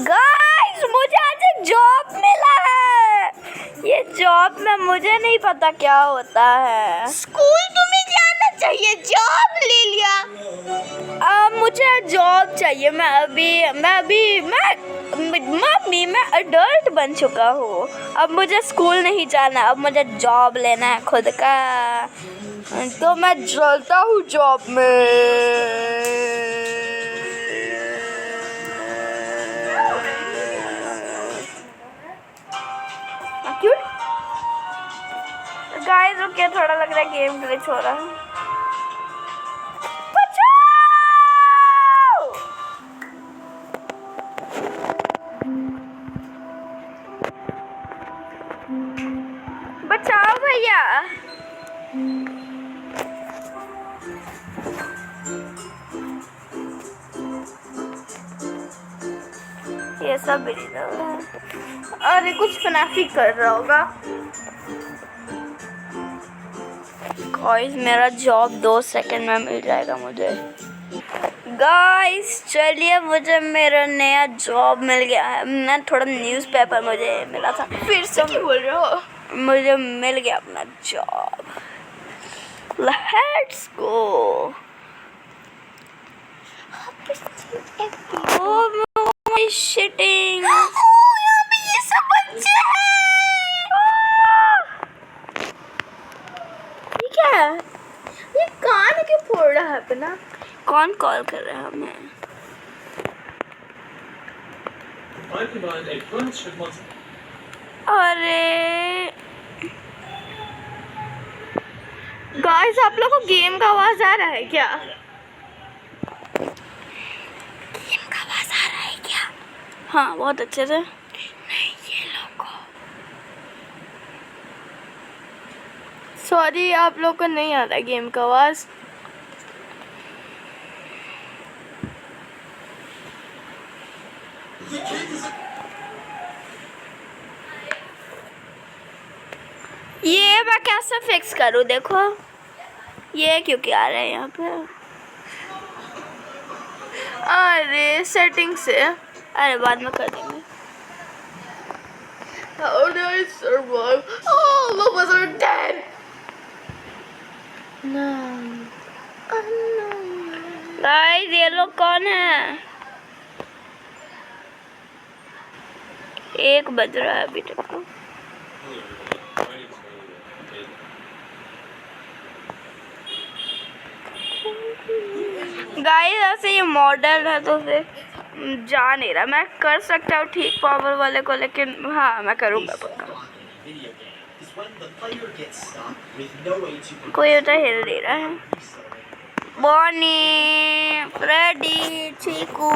Guys मुझे आज एक जॉब मिला है। ये जॉब में मुझे नहीं पता क्या होता है। स्कूल तुम्हें जाना चाहिए, जॉब ले लिया। अब मुझे जॉब चाहिए। मम्मी मैं अडल्ट बन चुका हूँ। अब मुझे स्कूल नहीं जाना, अब मुझे जॉब लेना है खुद का। तो मैं चलता हूँ जॉब में। क्यों गाइस ओके थोड़ा लग रहा है गेम ग्लिच हो रहा है। बचाओ भैया। ये सब भी नहीं लग रहा है। अरे कुछ फनाफी कर रहा होगा। गाइस मेरा जॉब 2 सेकंड में मिल जाएगा मुझे। गाइस चलिए मुझे मेरा नया जॉब मिल गया है। मैं थोड़ा न्यूज़पेपर मुझे मिला था। फिर से क्यों बोल रहे हो? मुझे मिल गया अपना job. Let's go. Oh my shitting. यहाँ पे ये सब बच्चे हैं। ये क्या है? ये कान क्यों फोड़ रहा है अपना? कौन कॉल कर रहा है हमें? अरे गाइस आप लोग को गेम का आवाज आ रहा है क्या? गेम का आवाज आ रहा है क्या? हाँ बहुत अच्छे से। नहीं ये लोगों। सॉरी आप लोग को नहीं आ रहा गेम का आवाज। ये मैं कैसे फिक्स करूँ? देखो ये क्योंकि आ रहा है यहाँ पे। अरे सेटिंग से। अरे बाद में कर देंगे। How did I survive? All of us are dead. No. Guys ये लोग कौन है? 1 बज रहा है अभी तक तो। गाइस ऐसे ये मॉडल है तो फिर जा नहीं रहा। मैं कर सकता हूँ ठीक पावर वाले को, लेकिन हाँ मैं करूँगा पक्का। कोई उधर हिल नहीं रहा है। बॉनी, फ्रेडी, चीकू।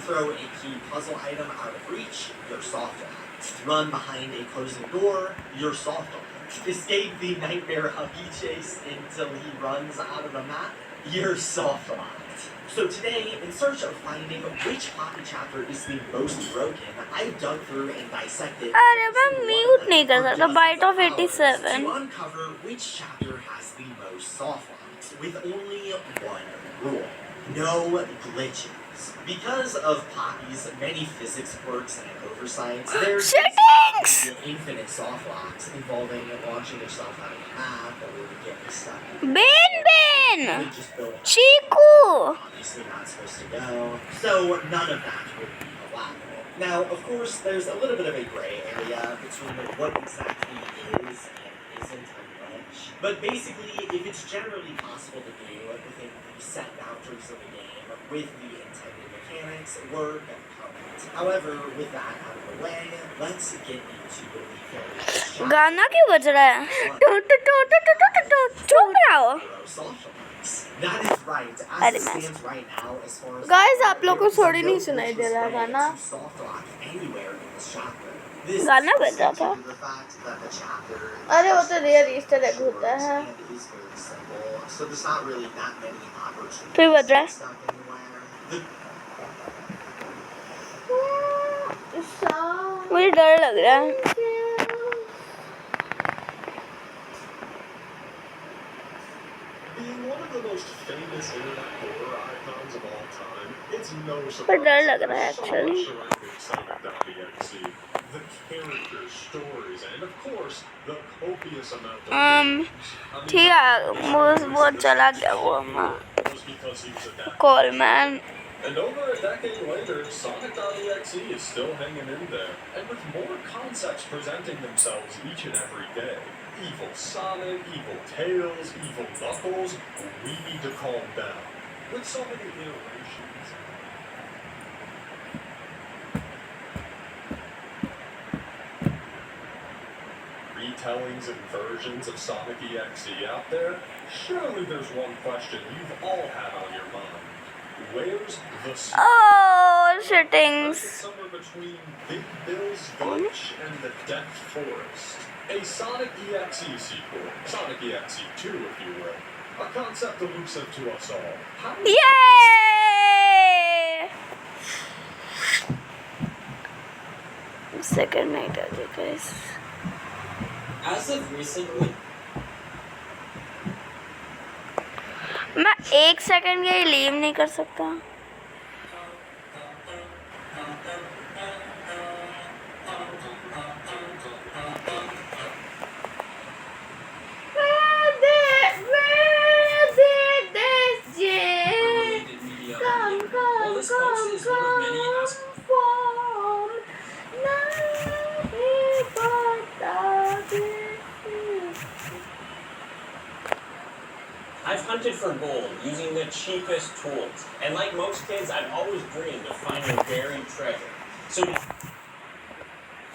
Throw a key puzzle item out of reach, you're soft locked. Run behind a closing door, you're soft locked. Escape the nightmare hubby chase until he runs out of the map, you're soft locked. So today, in search of finding which Poppy chapter is the most broken, I dug through and dissected. अरे मैं mute नहीं कर सकता। Bite of 87 to uncover which chapter has the most soft locks, with only one rule: no glitches. Because of Poppy's many physics quirks and oversights, there's infinite soft locks involving launching yourself out of the map or getting stuck. Ben! Just building Chiku! obviously not supposed to go, so none of that would be allowable. Now, of course, there's a little bit of a gray area between what exactly is and isn't a glitch. But basically, if it's generally possible to do within the set boundaries of the game with the intended mechanics, work, and components. However, with that out of the way, let's get into the very गाना क्यों बज रहा है? चुप रहो। That is right. As it stands right now, as far as guys आप लोग को थोड़ी नहीं सुनाई दे रहा गाना? गाना बज रहा था। अरे वो तो रियल ईस्टर एग होता है। फिर बज रहा है। मुझे डर लग रहा है। Being one of the most famous internet horror icons of all time, it's no पर डर surprise लग रहा है there's so actually. much surrounding Sonic.exe. The characters, stories, and of course, the copious amount of games. I mean, ठीक है वो चला गया वो was because he was adapted. Call man. And over a decade later, Sonic.exe is still hanging in there, and with more concepts presenting themselves each and every day. Evil Sonic, Evil Tails, Evil Knuckles, we need to calm down. With so many iterations. Retellings and versions of Sonic EXE out there, surely there's one question you've all had on your mind. Where's the Oh, settings. somewhere between Big Bill's Gulch and the Death Forest? A Sonic EXE sequel, Sonic EXE 2 if you will. A concept elusive to us all. How Yay! Second night आ गया guys. As of recently, मैं 1 second के लिए leave नहीं कर सकता. related media. Well, this post is one of many I've hunted for gold using the cheapest tools. And like most kids, I've always dreamed of finding buried treasure. So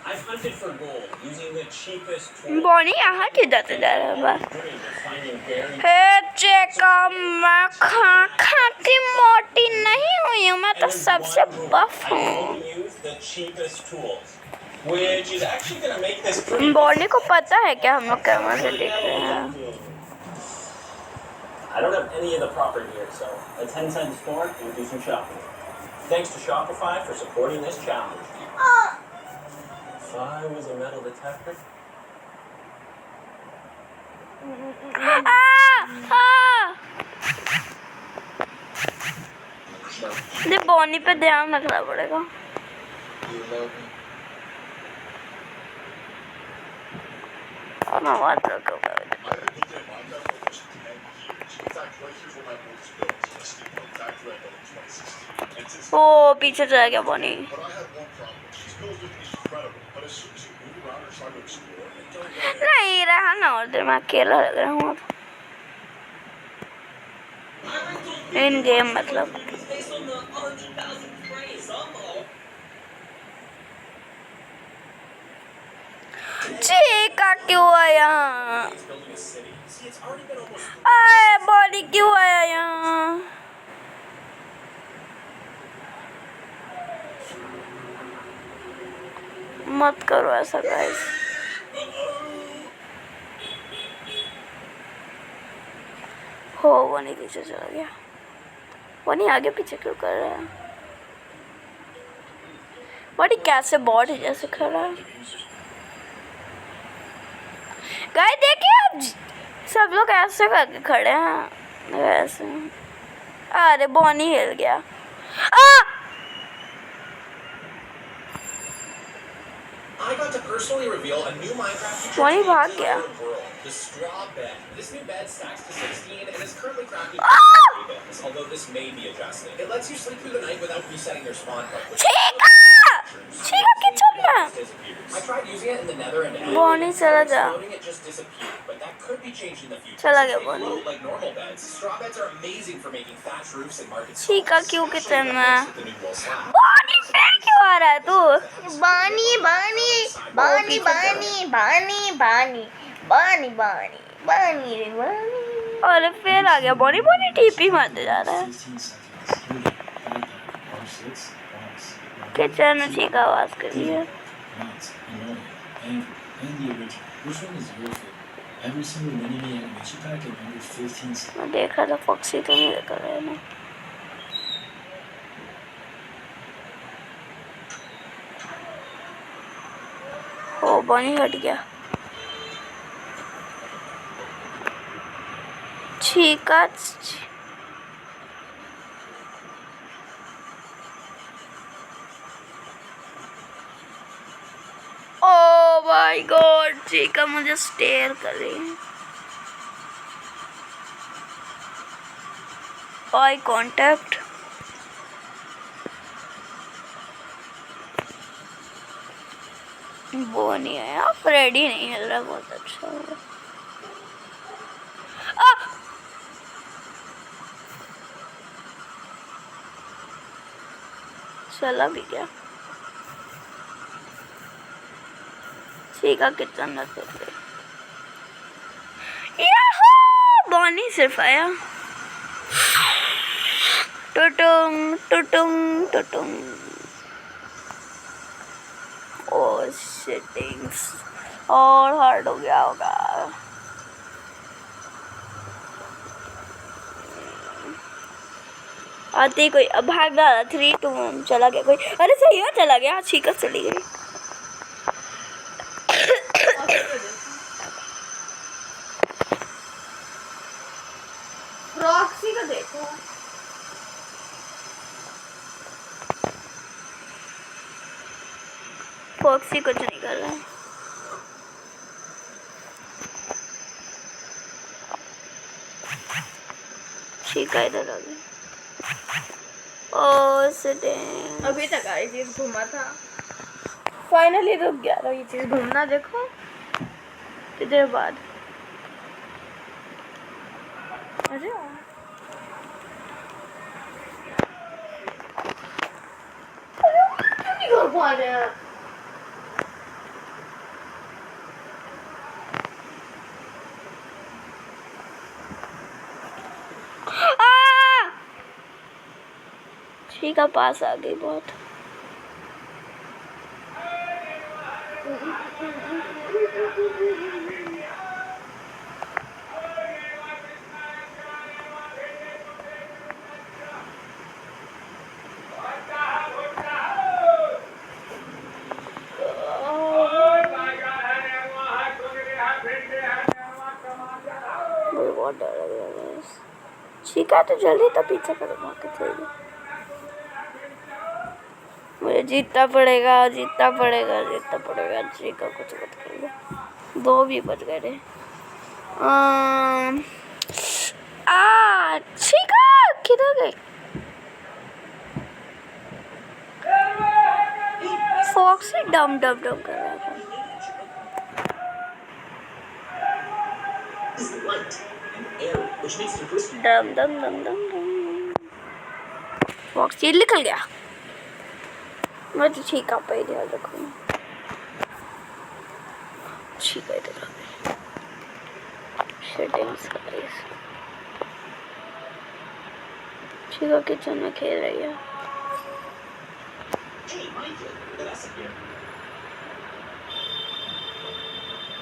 I've hunted for gold using the cheapest tools. Bonnie यहाँ के जाते जा रहा है बस. Dreamed of finding buried मैं खाती मोटी नहीं हुई हूँ. मैं तो सबसे बफ हूँ. use the cheapest tools, which is actually going to make this pretty. Bonnie को पता है क्या हम लोग कैमरा से देख रहे हैं. I don't have any of the proper gear, so a 10-cent store and do some shopping. Thanks to Shopify for supporting this challenge. If I was a metal detector. ये बॉनी पे ध्यान रखना पड़ेगा. मैं बात रखूँगा. ओ पीछे चला गया बॉनी. नहीं रहा ना उधर. मैं अकेला लग रहा हूँ इन गेम मतलब. चीका क्यों आया? आए बॉडी क्यों आया यहाँ? मत करो ऐसा गाइस. हो वो नहीं पीछे चला गया. वो नहीं आगे पीछे क्यों कर रहा है? बॉडी कैसे बॉडी जैसे खड़ा है. गाइस देखिए अब सब लोग ऐसे करके खड़े हैं ऐसे. अरे बॉनी हिल गया. I got to personally reveal a new Minecraft feature. Why भाग गया? The straw bed. This new bed stacks to 16 and is currently crafted beds, although this may be adjusted. It lets you sleep through the night without resetting your spawn point. Chica kitchen में. I tried using it in the Nether and Bonnie चला जा. exploding it just disappeared, but that could be changed in the future. चला गया Since they Bonnie. float like normal beds, straw beds are amazing for making thatch roofs and market Chica stalls, क्यों especially kitchen when में? mixed with the new wool slab. Bonnie फिर क्यों आ रहा है तू? बानी बानी बानी बानी बानी बानी बानी बानी बानी रे बानी. अरे फिर आ गया बॉनी. बॉनी टीपी मारते जा रहा है. किचन में चीका आवाज कर रही है. मैं देखा था फॉक्सी तो नहीं कर रहा है ना. ओ बॉनी हट गया. Chica oh my God, Chica मुझे स्टेयर कर रही है। Eye contact. वो नहीं है यार, फ्रेडी नहीं हिल रहा, बहुत अच्छा हुआ। चला भी गया। चीका किचन में फिर गई। बॉनी सिर्फ आया। टुटुंग टुटुंग टुटुंग। ओ शिटिंग्स, और हार्ड हो गया होगा। आते कोई, अब भाग डाला। 3 2 1 चला गया कोई। अरे सही है, चला गया। चीका चली गई। रॉक्सी को देखो। फॉक्सी कुछ नहीं कर रहा है। चीका इधर आ गई। ओ सिटिंग। अभी तक ये चीज घूमा था, फाइनली रुक गया। तो ये चीज घूमना देखो कितनी देर बाद। अरे क्यों नहीं कर पा रहे हैं? चीका पास आ गई बहुत। बहुत डर लग रहा है। चीका तो जल्दी तो पीछे करूँगा के चाहिए। मुझे जीतना पड़ेगा, जीतना पड़ेगा, जीतना पड़ेगा। चीका कुछ मत करेगा। 2 भी बच गए थे। चीका किधर गई? फॉक्सी डम डम डम कर रहा था। डम डम डम डम डम। फॉक्सी निकल गया। मैं तो चीका पे ही ध्यान रखूँगा। चीका इधर आ गई। Settings guys. चीका किचन में खेल रही है।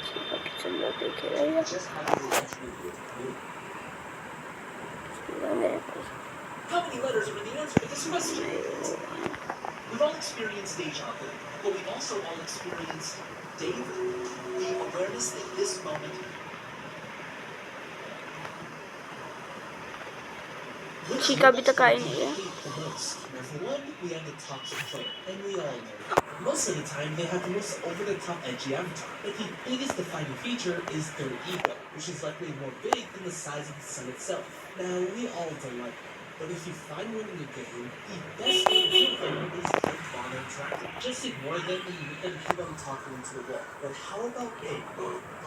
चीका किचन में खेल रही है। मेरे पास How many letters are in the answer to this question? We've all experienced deja vu, but we've also all experienced David, the awareness that this moment. Chica अभी तक आई नहीं है। For one, we have the toxic player, and we all know. Most of the time, they have the most over-the-top edgy avatar, but the biggest defining feature is their ego, which is likely more big than the size of the sun itself. Now, we all don't like it, but if you find one in the game, the best way to kill them is don't bother interacting. Just ignore them and keep on talking into the wall. But how about A?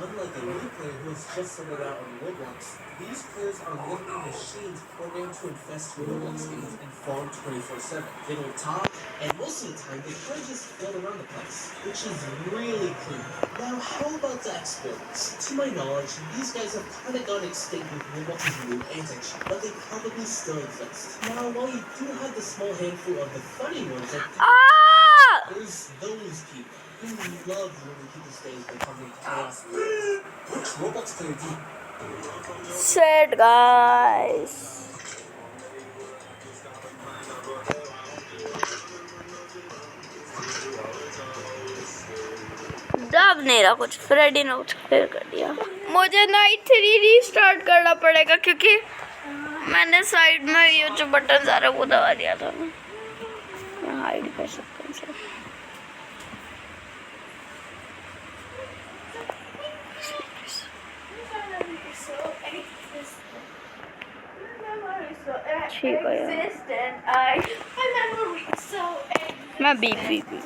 Unlike a new player who has just started out on Roblox, these players are literally machines programmed to infest Roblox games and farm 24/7. They don't talk, and most of the time they kind of just float around the place, which is really creepy. Now, how about the exploits? To my knowledge, these guys have kind of gone extinct with Roblox's new antics, but they probably still exist. Now, while you do have the small handful of the funny ones, like there's those people who love ruining people's days by covering chaos. Which Roblox player do you? Sad guys. दब नहीं रहा कुछ। Freddy ने कुछ clear कर दिया। मुझे night 3 restart करना पड़ेगा क्योंकि मैंने साइड में ये जो बटन सारा वो दबा दिया था ना। मैं हाइड कर सकता हूँ सर। ठीक है यार। मैं beep beep beep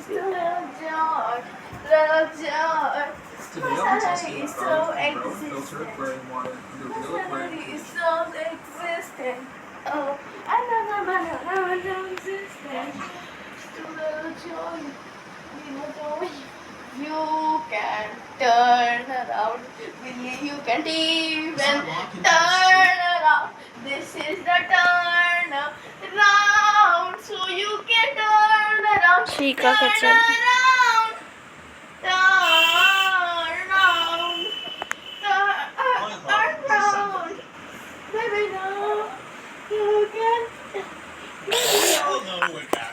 Today I'll be testing out garlic and brown filtered gray water under vanilla gray cookies. Oh, you can turn around, you can even turn around. This is the turn around, so you can turn around. Turn around, turn around, turn around. Baby, now you can.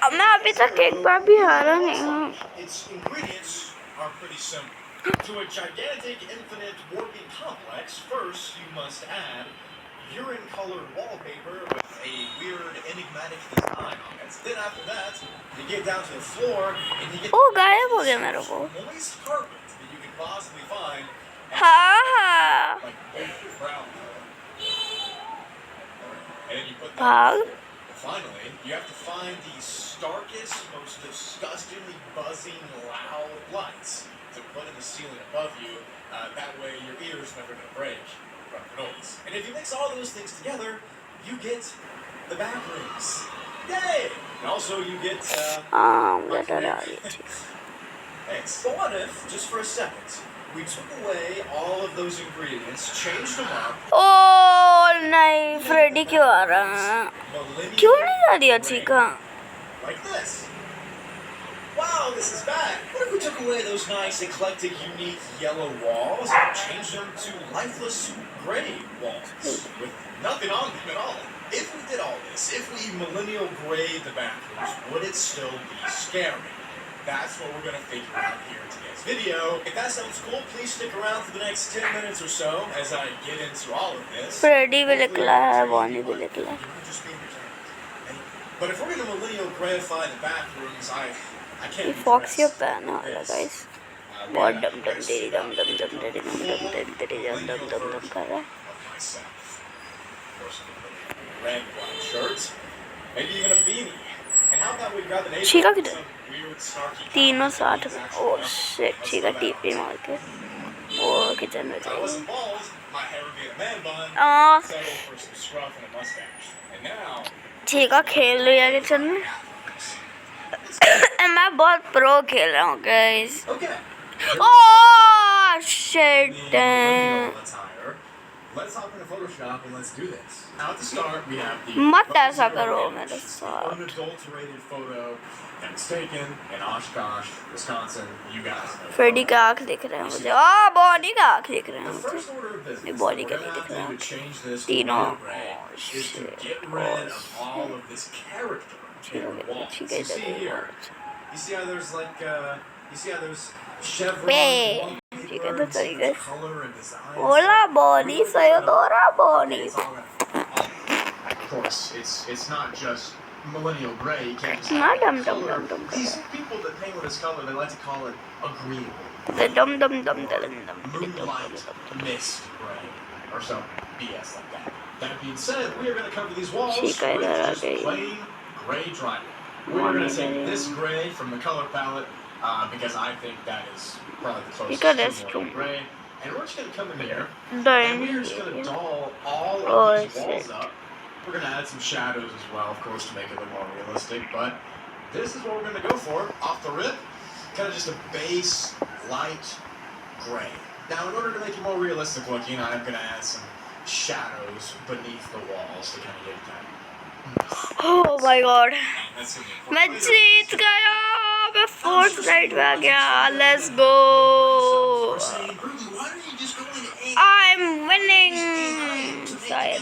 अब मैं अभी तक एक बार भी हारा नहीं हूँ. Its ingredients are pretty simple. To a gigantic infinite warping complex, first you must add urine-colored wallpaper with a weird enigmatic design on it. Then after that, you get down to the floor and you get ओ गायब हो गया मेरे को. the moist carpet that you can possibly find. हाँ. Like brown color. And then you put that. भाग. Finally, you have to find the starkest, most disgustingly buzzing, loud lights to put in the ceiling above you. That way, your ear's never going to break from the noise. And if you mix all those things together, you get the bathrooms. Yay! And also, you get. Thanks. But what if, just for a second, we took away all of those ingredients, changed them up. ओ नहीं, Freddy क्यों आ रहा है? क्यों नहीं आ रही चिका? Like this. Wow, this is bad. What if we took away those nice, eclectic, unique yellow walls and changed them to lifeless gray walls with nothing on them at all? If we did all this, if we millennial grayed the bathrooms, would it still be scary? That's what we're going to figure out here in today's video. If that sounds cool, please stick around for the next 10 minutes or so as I get into all of this. Freddy भी निकला है, Bonnie भी निकला. But if we're going to millennial grayify the bathrooms, I can't. ये Foxy pan आ रहा guys. बहुत डम डम डेरी डम डम डम डेरी डम डम डेरी डेरी डम डम डम डम कर रहा है. Red white shirt, maybe even a beanie. And how about we grab an Chica किधर? weird snarky. तीनों साथ में. ओह shit, चिका टीपी मार के. वो किचन में If I जाएगी. wasn't bald, my hair would be a man bun. Uh Settle for some scruff and a mustache. And now, चिका खेल रही है किचन में. मैं बहुत प्रो खेल रहा हूँ guys. okay. Oh shit. Attire. Let's hop into Photoshop and let's do this. Now at the start, we have the मत ऐसा करो मेरे साथ. unadulterated photo that was taken in Oshkosh, Wisconsin. You guys know. Freddy का आँख दिख रहा है मुझे. आ बॉनी का आँख दिख रहा है The मुझे. first order of business ये that body we're का gonna नहीं have दिख to रहा. do to change this to तीनों. real gray is to get rid of all of this character in the walls. You see here. You see how there's like you see how there's chevrons, ठीक है तो चलिए. color and design. Hola Bonnie सयोदोरा Bonnie. Of course, it's not just millennial gray. You can't just ना डम डम color. डम डम These people that paint with this color, they like to call it agreeable. डम डम डम डम डम. Moonlight mist gray or some BS like that. That being said, we are going to cover these walls with ठीक है इधर आ just गई. plain gray drywall. We're going to take this gray from the color palette because I think that is probably the closest Because to it's millennial true. gray. And we're just going to come in here and Done. we're just going to doll all Oh, of these walls shit. up. We're going to add some shadows as well, of course, to make it look more realistic. But this is what we're going to go for off the rip. Kind of just a base light gray. Now, in order to make it more realistic looking, I'm going to add some shadows beneath the walls to kind of get that. Oh my god. That's going to be मैं जीत गया. मैं fourth side में आ गया. Let's go. I'm winning. शायद.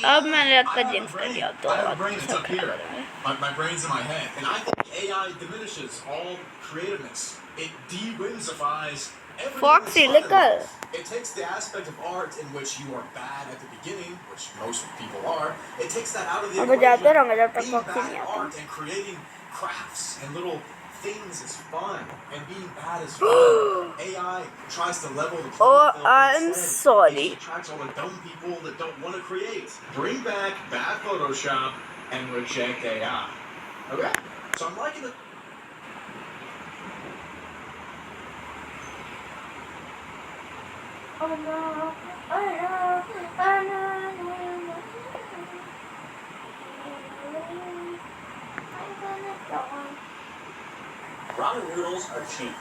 अब मैंने आपका jinx कर दिया तो I have अब brains सब up खत्म here. करेंगे. My brain's in my head. And I think AI diminishes all creativeness. It de-whimsifies everything Foxy, is fun. निकल. It takes the aspect of art in which you are bad at the beginning, which most people are. It takes that out of the अब जाते रहूँगा equation. जब तक Being Foxy bad नहीं at आता. art and creating crafts and little things is fun, and being bad is fun. AI tries to level the Oh, playing field. I'm Instead, sorry. it attracts all the dumb people that don't want to create. Bring back bad Photoshop and reject AI. Okay? So I'm liking it. Oh no, oh no, oh no, no, no. I'm gonna go. Ramen noodles are cheap.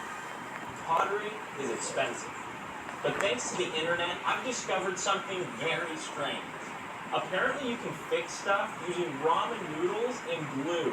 Pottery is expensive. But thanks to the internet, I've discovered something very strange. Apparently you can fix stuff using ramen noodles and glue.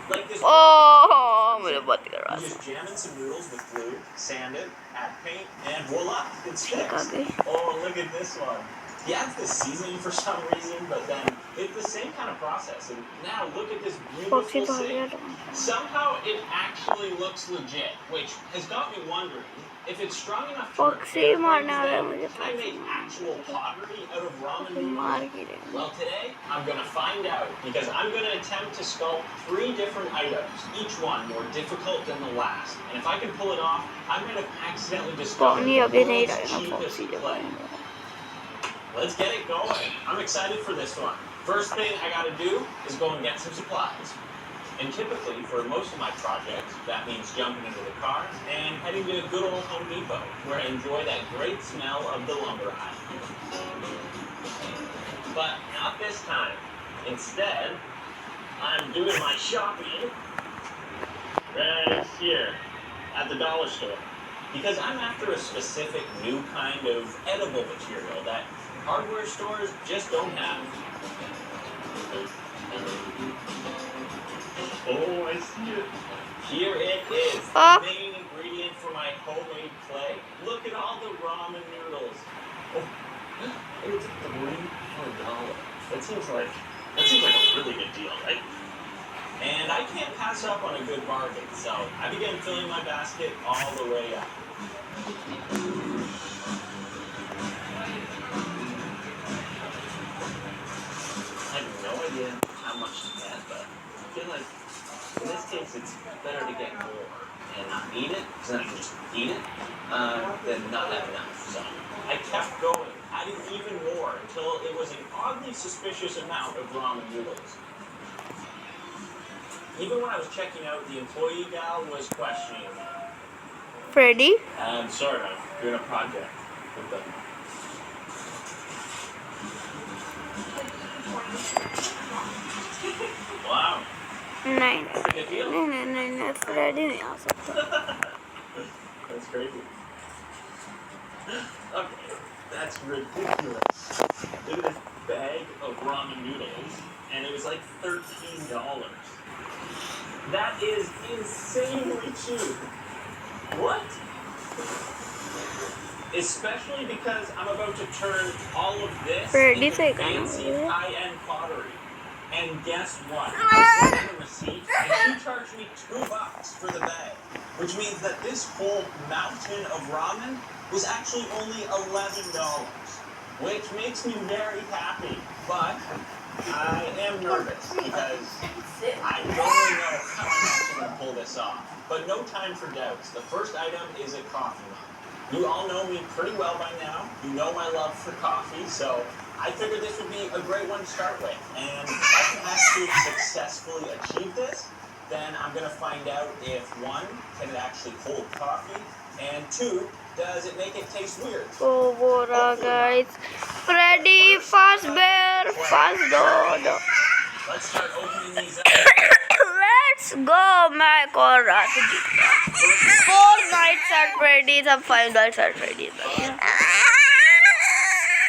Like this. Oh, मुझे बहुत ही You करवा just jam in some noodles with glue, sand it, add paint, and voila, it's ठीक आ fixed. गई. Oh, look at this one. He adds the seasoning for some reason, but then it's the same kind of process. And now look at this Foxy beautiful भाग गया sink. था. Somehow it actually looks legit, which has got me wondering if it's strong enough to Foxy repair मारने things, वाला है then मुझे. can I make actual pottery out of ramen Foxy noodles? मार ही देंगे. Well, today I'm going to find out because I'm going to attempt to sculpt 3 different items, each one more difficult than the last. And if I can pull it off, I might have accidentally discovered पानी the अभी नहीं world's रहेगा cheapest Foxy जब clay. आएगा. Let's get it going. I'm excited for this one. First thing I got to do is go and get some supplies. And typically, for most of my projects, that means jumping into the car and heading to good old Home Depot, where I enjoy that great smell of the lumber aisle. But not this time. Instead, I'm doing my shopping right here at the dollar store. Because I'm after a specific new kind of edible material that hardware stores just don't have. Oh, I see it. Here it is, the main ingredient for my homemade clay. Look at all the ramen noodles. Oh, and it's $3 for $1. That seems like a really good deal, right? And I can't pass up on a good bargain, so I began filling my basket all the way up. I have no idea how much to get, but I feel like in this case it's better to get more and not need it, because then I can just eat it, than not have enough. So I kept going, adding even more until it was an oddly suspicious amount of ramen noodles. Even when I was checking out, the employee gal was questioning me. Freddy. I'm sorry, I'm doing a project with them. Wow. नहीं That's a good deal. नहीं Freddy नहीं आ सकता. That's crazy. Okay, that's ridiculous. Look at this bag of ramen noodles, and it was like $13. That is insanely cheap. What? Especially because I'm about to turn all of this Freddy into से fancy कहना high-end pottery. And guess what? I got a receipt, and she charged me $2 for the bag, which means that this whole mountain of ramen was actually only $11, which makes me very happy. But I am nervous because I don't really know how I'm actually going to pull this off. But no time for doubts. The first item is a coffee mug. You all know me pretty well by now. You know my love for coffee, so I figured this would be a great one to start with. And if I can actually successfully achieve this, then I'm going to find out if 1, can it actually hold coffee, and 2, does it make it taste weird? Oh, Bora guys. Freddy, fast bear, fast dog. Let's start opening these up. Let's go, my Korat. 4 nights at Freddy's, अब 5 nights at Freddy's.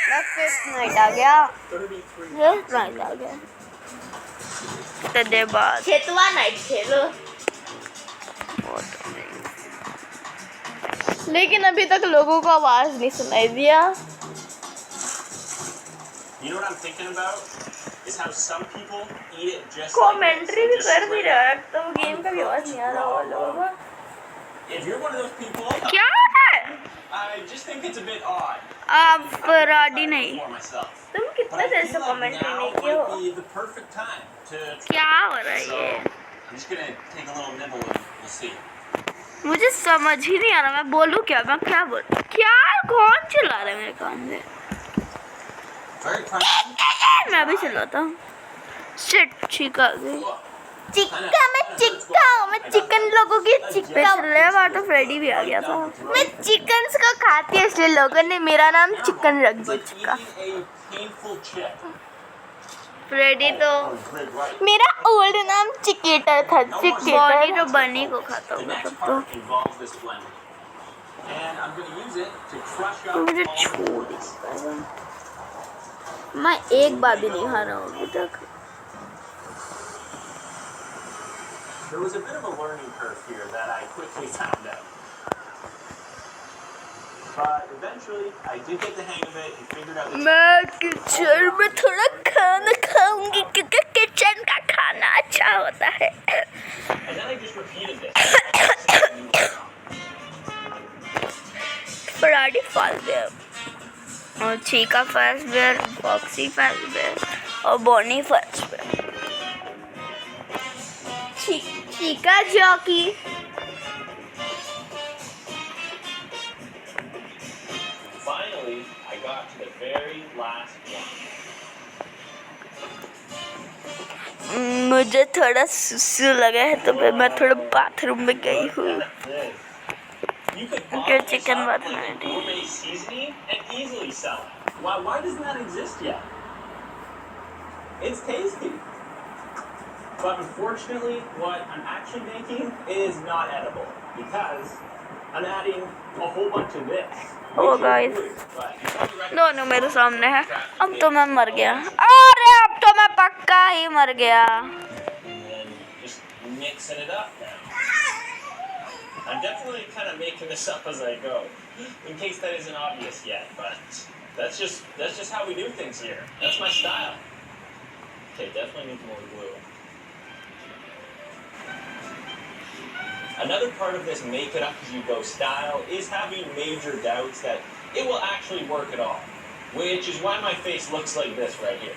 The 5th night आ गया. 5th night आ गया. तो बाद 6वां night खेलो. लेकिन अभी तक लोगों को आवाज नहीं सुनाई दिया. You know what I'm thinking about? Is how some people eat it just commentary like भी this, कर just नहीं straight रहा up. तो गेम का भी आवाज नहीं आ रहा होगा लोगों को. If you're one of those people, क्या है? I just think it's a bit odd. आप I've never राडी tried it नहीं before myself. तुम But कितने I देर feel से like कमेंट now नहीं किए हो? might be the perfect time to. क्या हो रहा है So ये? I'm just gonna take a little nibble and we'll see. मुझे समझ ही नहीं आ रहा मैं बोलूँ क्या मैं क्या बोलूँ क्या कौन चिल्ला रहा है मेरे कान से Very crunchy. मैं भी चिल्लाता हूँ शिट ठीक आ गई चिक्का मैं चिकन लोगों की चिक्का पिछले बार तो फ्रेडी भी आ गया था मैं चिकन्स को खाती हूँ इसलिए लोगों ने मेरा नाम चिकन रख दिया Like Chica eating a painful chip. Freddy तो मेरा ओल्ड नाम चिकेटर था बॉनी चिकेटर तो बनी को खाता The होगा next तब तो part involves this blender. And I'm gonna use it to crush up मुझे all the छोड़ ingredients. मैं एक बार भी नहीं खा रहा हूँ अभी तक There was a bit of a learning curve here that I quickly found out. But eventually, I did get the hang of it and figured out the मैं किचन में थोड़ा खाना खाऊंगी क्योंकि किचन का खाना अच्छा होता है And then I just repeated this. फ्राडी फाल दे और Chica Fazbear Foxy Fazbear और बॉनी फर्स्ट बेयर चीका जॉकी Finally, I got to the very last one. मुझे थोड़ा सुसु लगा है तो फिर मैं थोड़ा बाथरूम में गई हूँ Look at this. You could Okay, bottle this chicken up butter with a ready. gourmet seasoning and easily sell it. Why doesn't that exist yet? It's tasty. But unfortunately, what I'm actually making is not edible because I'm adding a whole bunch of this. Oh, which is guys. good, but you probably recognize दोनों मेरे सामने है अब it. तो मैं मर गया अरे अब तो मैं पक्का ही मर गया And then just mixing it up now. I'm definitely kind of making this up as I go, in case that isn't obvious yet. But that's just how we do things here. That's my style. Okay, definitely needs more glue. Another part of this make it up as you go style is having major doubts that it will actually work at all, which is why my face looks like this right here.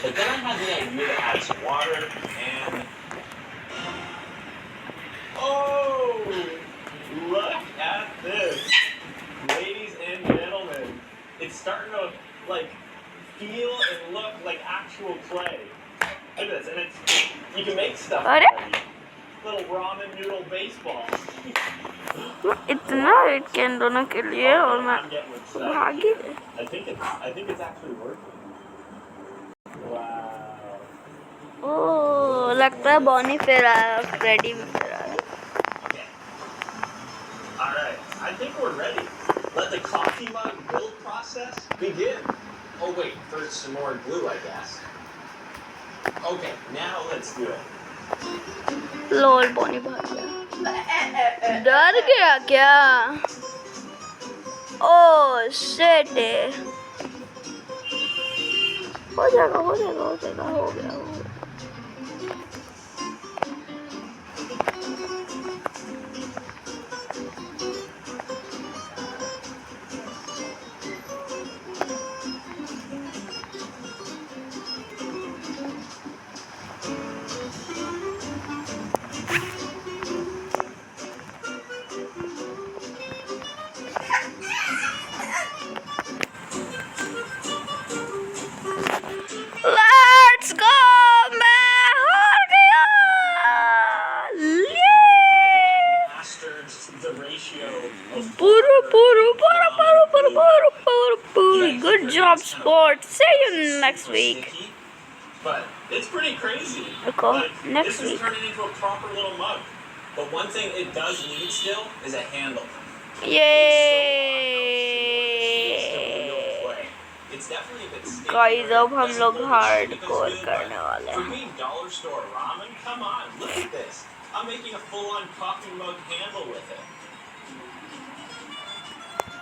But then I had the idea to add some water and oh, look at this, ladies and gentlemen. It's starting to like feel and look like actual clay. Look at this, and you can make stuff. अरे? already. Little ramen noodle baseball. इतना wait किया इन दोनों के लिए और मैं I'm getting excited. भागी I think it's actually working. Wow. ओ लगता है बॉनी फिर आया फ्रेडी भी फिर आया Okay. All right. I think we're ready. Let the coffee mug build process begin. Oh wait, there's some more glue, I guess. Okay, now let's do it. Lol Bonnie भाग गया डर गया क्या ओ शिट हो जाएगा हो जाएगा हो जाएगा हो गया हो गया Let's go! मैं हार गया! Yeah! Mastered the ratio of Puru, puru, puru, puru, puru, puru, puru, puru. Good job, sport. See you next week. But it's pretty crazy. Okay, Like, next this is week. turning into a proper little mug. But one thing it does need still is a handle. Yay! It's definitely a bit sticky. Guys, अब हम Doesn't लोग hold the hardcore shape as good, करने but वाले For हैं. being dollar store ramen, come on, look at this. I'm making a full-on coffee mug handle with it.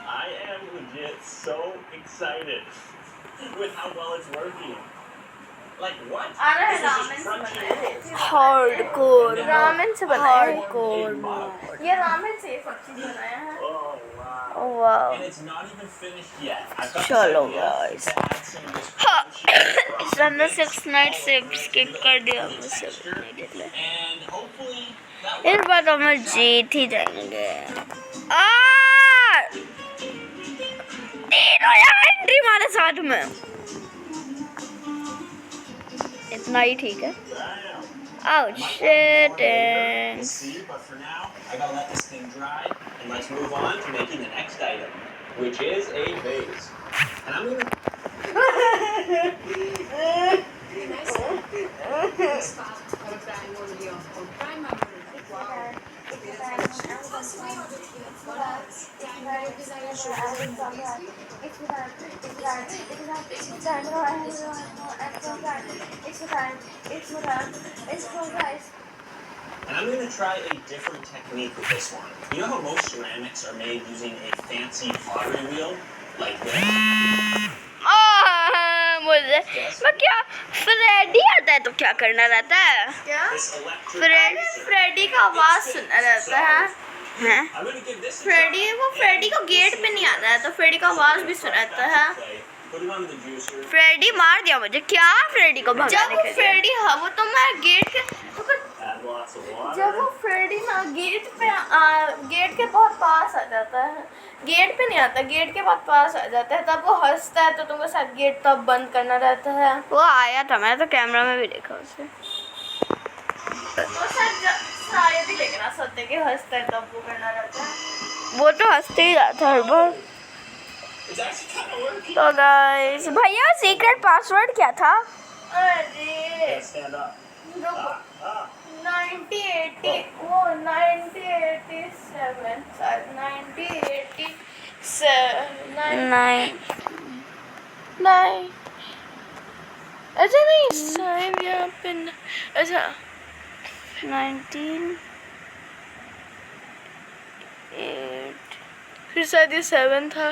I am legit so excited with how well it's working. Like what? आना है This was ramen just से crunchy बनाया noodles. है। Hardcore ramen से बनाया है। Hardcore ये ramen से ये सब चीज बनाया है। Oh wow. वाह And it's not even finished yet. I've got this चलो idea guys to add some of this crunchy सन 6 नाइट से all over it to skip give it कर like दिया a good मुझसे texture. immediately And hopefully that इस works. बार तो हम जीत ही जाएंगे तीनों यार एंट्री मारे साथ में इतना ही ठीक है Oh shit We'll see, but for now, I gotta let this thing dry, and let's move on to making the next item, which is a vase. And I'm gonna. And I'm gonna try a different technique with this one. You know how most ceramics are made using a fancy pottery wheel, like this? मुझे मैं क्या Freddy आता है तो क्या करना रहता है क्या? This electric Freddy juicer. Freddy का आवाज सुनना रहता है। हैं I'm gonna give this a Freddy try. वो फ्रेडी को गेट पे नहीं आता है तो फ्रेडी का आवाज भी सुनाता है। Put it on the juicer. Freddy मार दिया मुझे क्या फ्रेडी को जब भगाने वो के लिए फ्रेडी हाँ वो तो मैं गेट के Add lots of water. जब वो फ्रेडी ना गेट पे गेट के बहुत पास आ जाता है गेट पे नहीं आता गेट के बहुत पास आ जाता है तब वो हंसता है तो तुमको शायद गेट तब बंद करना रहता है वो आया था मैंने तो कैमरा में भी देखा उसे तो शायद ही लेकिन सत्य के हंसता है तब वो करना रहता है वो तो हंसते ही रहता है हर बार It's actually kind of working. तो गाइस भैया सीक्रेट पासवर्ड क्या था अरे Yeah, stand up. रुको Ah. 1987 शायद 1987 नहीं ऐसा नहीं शायद यहाँ पे अच्छा 19 फिर शायद ये 7 था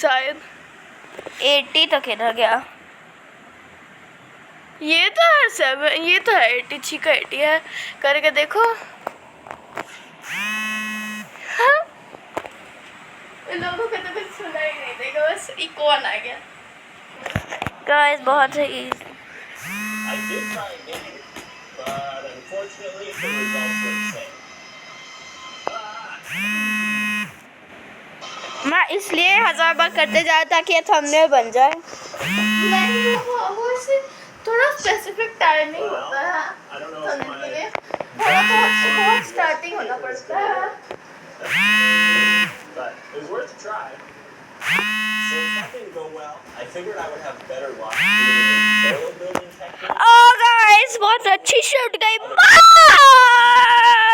शायद 80 तक इधर गया ये तो है 7 ये तो है 80 ठीक है 80 है करके देखो हाँ इन लोगों को तो कुछ सुना ही नहीं देगा बस इकोन आ गया गाइस बहुत ही I did try again, but unfortunately the results were the same. मैं इसलिए 1000 बार करते जाता ताकि ये थंबनेल बन जाए नहीं वो ऐसे थोड़ा स्पेसिफिक टाइमिंग होता है I don't know if सुनने के लिए my... बहुत स्टार्टिंग होना पड़ता है But it was worth a try. Since that didn't go well, I figured I would have better luck doing a barrel building technique. Oh guys बहुत अच्छी shoot गई